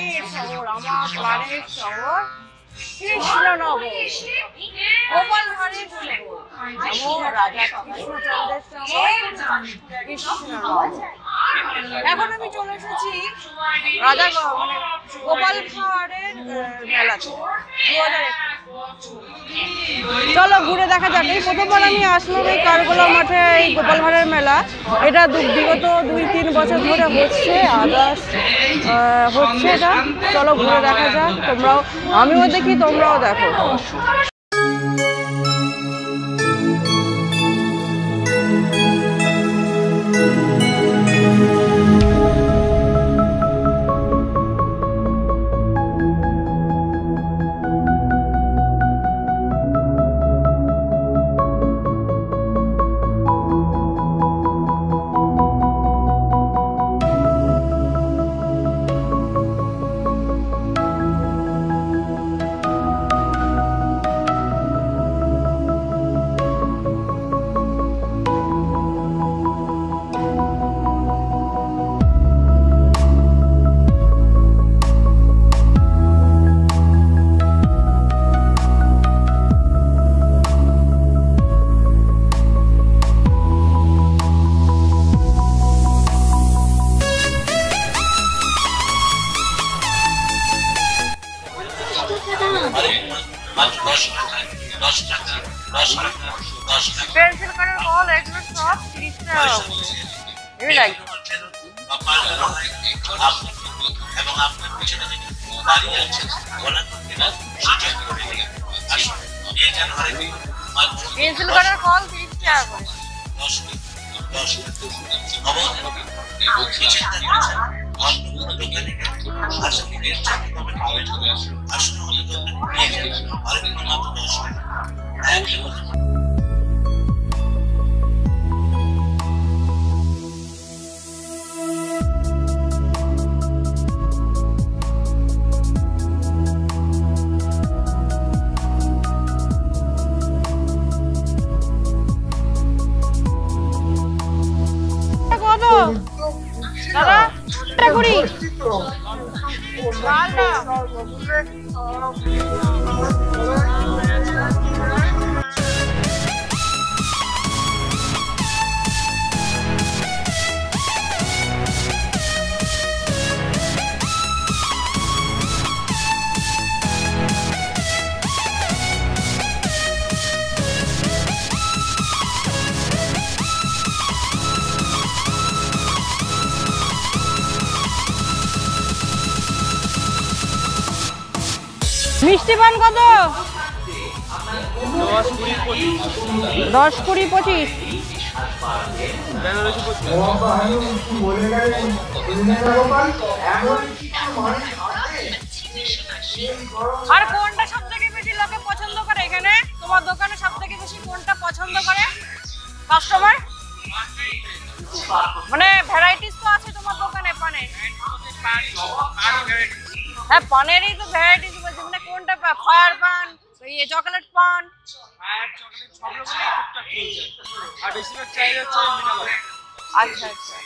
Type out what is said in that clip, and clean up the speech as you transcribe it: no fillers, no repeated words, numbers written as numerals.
প্রাণের শহর, আমার প্রাণের শহর কৃষ্ণনগর, গোপাল ভাঁড়ের শহর, আমার রাজা কৃষ্ণচন্দ্রের শহর কৃষ্ণনগর। এখন আমি চলে এসেছি রাজা মানে গোপাল ভাঁড়ের মেলাতে 2001। চলো ঘুরে দেখা যাক। এই প্রথমবার আমি আসলাম এই কারগোলা মাঠে, এই গোপাল ভাঁড়ের মেলা। এটা বিগত 2-3 বছর ধরে হচ্ছে, আদার্স হচ্ছে এটা। চলো ঘুরে দেখা যাক, তোমরাও, আমিও দেখি তোমরাও দেখো। পেন্সিল কালার বল এগুলো সব 30 টাকা করে। এই লাইক এবং আপনার পিছনে দাঁড়িয়ে আছেন বলা করতে না সুযোগ করে দিন। আসুন এই জানুয়ারি পেন্সিল কালার বল 30 টাকা করে। 10 অবদান এবং কিচেন আছে অন্য দোকানে আসলে এর চাকরি তবে কমেন্ট করে আসুন। আসুন আমাদের দোকানে নিয়ে যান আর কোনো মাত্র 10 টাকা। দাদা এটা করি লাল না মিষ্টি পান কত? 10, 20, 25। আর কোনটা সব থেকে বেশি লোকে পছন্দ করে এখানে? তোমার দোকানে সব থেকে বেশি কোনটা পছন্দ করে কাস্টমার? মানে ভ্যারাইটিস তো আছে তোমার দোকানে পানে? হ্যাঁ পানেরই তো ভ্যারাইটিস বলছি, মানে কোনটা ফায়ার পান, এই চকলেট পান, ফায়ার চকলেট সব রকমই টুকটাক চলছে আর বেশিরভাগ চাই হচ্ছে মিনারেল। আচ্ছা আচ্ছা।